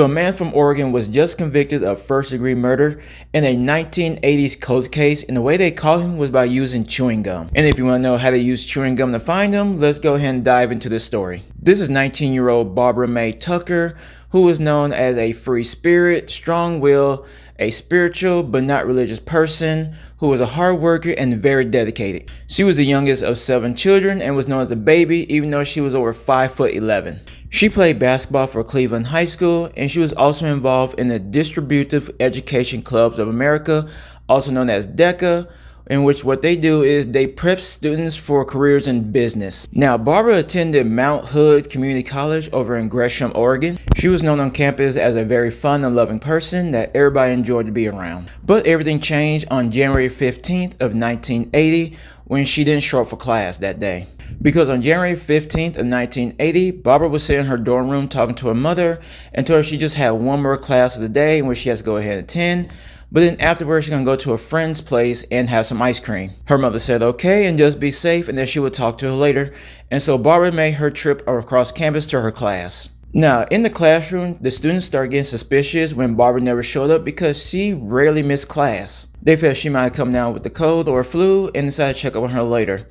So a man from Oregon was just convicted of first-degree murder in a 1980s cold case, and the way they caught him was by using chewing gum. And if you want to know how to use chewing gum to find him, let's go ahead and dive into this story. This is 19-year-old Barbara Mae Tucker, who was known as a free spirit, strong-willed, a spiritual but not religious person who was a hard worker and very dedicated. She was the youngest of 7 children and was known as a baby, even though she was over 5'11". She played basketball for Cleveland High School, and she was also involved in the Distributive Education Clubs of America, also known as DECA, in which what they do is they prep students for careers in business. Now, Barbara attended Mount Hood Community College over in Gresham, Oregon. She was known on campus as a very fun and loving person that everybody enjoyed to be around. But everything changed on January 15th of 1980 when she didn't show up for class that day. Because on January 15th of 1980, Barbara was sitting in her dorm room talking to her mother and told her she just had one more class of the day in which she has to go ahead and attend. But then afterwards, she's going to go to a friend's place and have some ice cream. Her mother said okay and just be safe, and then she would talk to her later. And so Barbara made her trip across campus to her class. Now, in the classroom, the students started getting suspicious when Barbara never showed up because she rarely missed class. They felt she might have come down with the cold or flu and decided to check up on her later.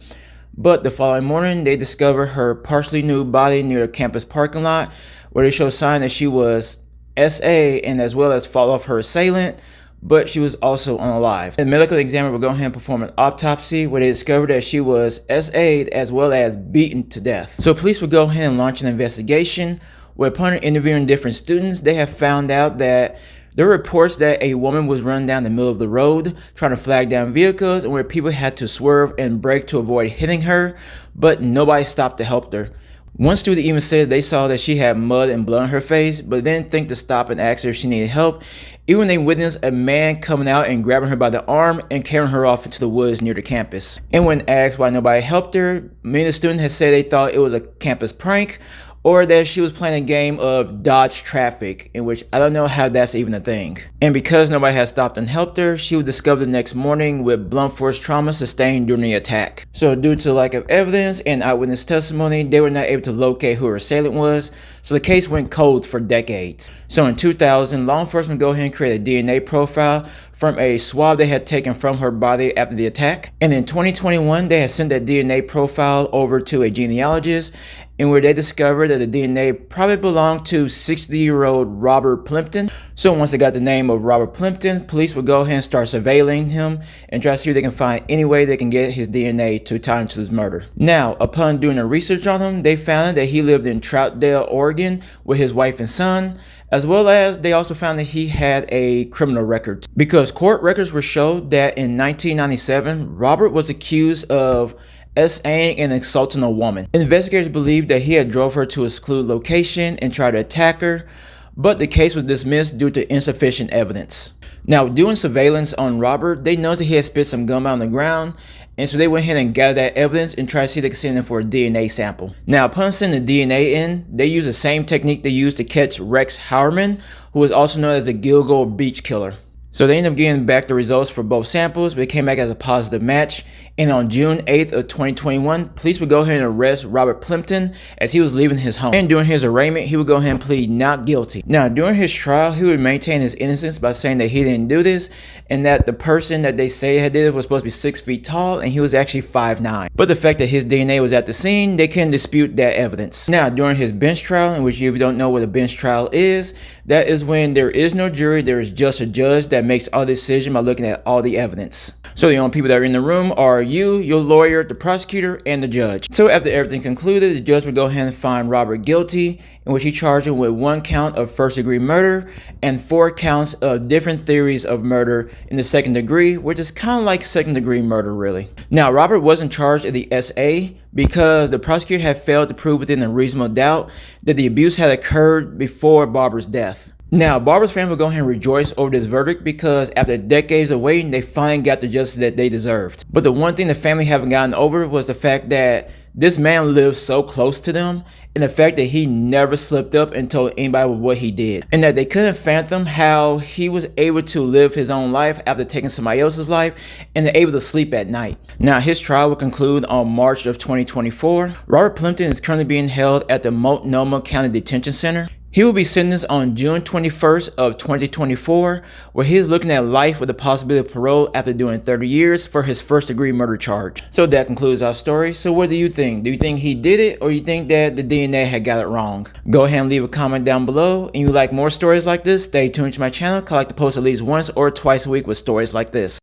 But the following morning, they discovered her partially nude body near the campus parking lot, where they showed a sign that she was SA and as well as fall off her assailant, but she was also unalive. The medical examiner will go ahead and perform an autopsy where they discovered that she was SA'd as well as beaten to death. So police would go ahead and launch an investigation where upon interviewing different students, they have found out that there were reports that a woman was running down the middle of the road trying to flag down vehicles and where people had to swerve and brake to avoid hitting her, but nobody stopped to help her. One student even said they saw that she had mud and blood on her face, but didn't think to stop and ask her if she needed help. Even they witnessed a man coming out and grabbing her by the arm and carrying her off into the woods near the campus. And when asked why nobody helped her, many of the students had said they thought it was a campus prank, or that she was playing a game of dodge traffic, in which I don't know how that's even a thing. And because nobody had stopped and helped her, she was discovered the next morning with blunt force trauma sustained during the attack. So due to lack of evidence and eyewitness testimony, they were not able to locate who her assailant was, so the case went cold for decades. So in 2000, law enforcement go ahead and create a DNA profile from a swab they had taken from her body after the attack. And in 2021, they had sent that DNA profile over to a genealogist, in where they discovered that the DNA probably belonged to 60-year-old Robert Plimpton. So once they got the name of Robert Plimpton, police would go ahead and start surveilling him and try to see if they can find any way they can get his DNA to tie him to this murder. Now, upon doing the research on him, they found that he lived in Troutdale, Oregon with his wife and son, as well as they also found that he had a criminal record. Because court records were showed that in 1997, Robert was accused of SAing and assaulting a woman. Investigators believed that he had drove her to a secluded location and tried to attack her, but the case was dismissed due to insufficient evidence. Now, doing surveillance on Robert, they noticed that he had spit some gum out on the ground, and so they went ahead and gathered that evidence and tried to see if they could send in for a DNA sample. Now, upon sending the DNA in, they used the same technique they used to catch Rex Hauerman, who was also known as the Gilgo Beach Killer. So they ended up getting back the results for both samples, but it came back as a positive match. And on June 8th of 2021, police would go ahead and arrest Robert Plimpton as he was leaving his home. And during his arraignment, he would go ahead and plead not guilty. Now, during his trial, he would maintain his innocence by saying that he didn't do this and that the person that they say had did it was supposed to be 6 feet tall and he was actually 5'9". But the fact that his DNA was at the scene, they couldn't dispute that evidence. Now, during his bench trial, in which if you don't know what a bench trial is, that is when there is no jury, there is just a judge that makes all the decision by looking at all the evidence. So the only people that are in the room are you, your lawyer, the prosecutor, and the judge. So after everything concluded, the judge would go ahead and find Robert guilty, in which he charged him with 1 count of first-degree murder and 4 counts of different theories of murder in the second degree, which is kind of like second-degree murder, really. Now, Robert wasn't charged in the SA because the prosecutor had failed to prove within a reasonable doubt that the abuse had occurred before Barbara's death. Now, Barbara's family will go ahead and rejoice over this verdict because after decades of waiting, they finally got the justice that they deserved. But the one thing the family haven't gotten over was the fact that this man lived so close to them, and the fact that he never slipped up and told anybody what he did, and that they couldn't fathom how he was able to live his own life after taking somebody else's life and able to sleep at night. Now, his trial will conclude on March of 2024. Robert Plimpton is currently being held at the Multnomah County Detention Center. He will be sentenced on June 21st of 2024, where he is looking at life with the possibility of parole after doing 30 years for his first-degree murder charge. So that concludes our story. So what do you think? Do you think he did it, or you think that the DNA had got it wrong? Go ahead and leave a comment down below. And you like more stories like this, stay tuned to my channel, 'cause I like to post at least once or twice a week with stories like this.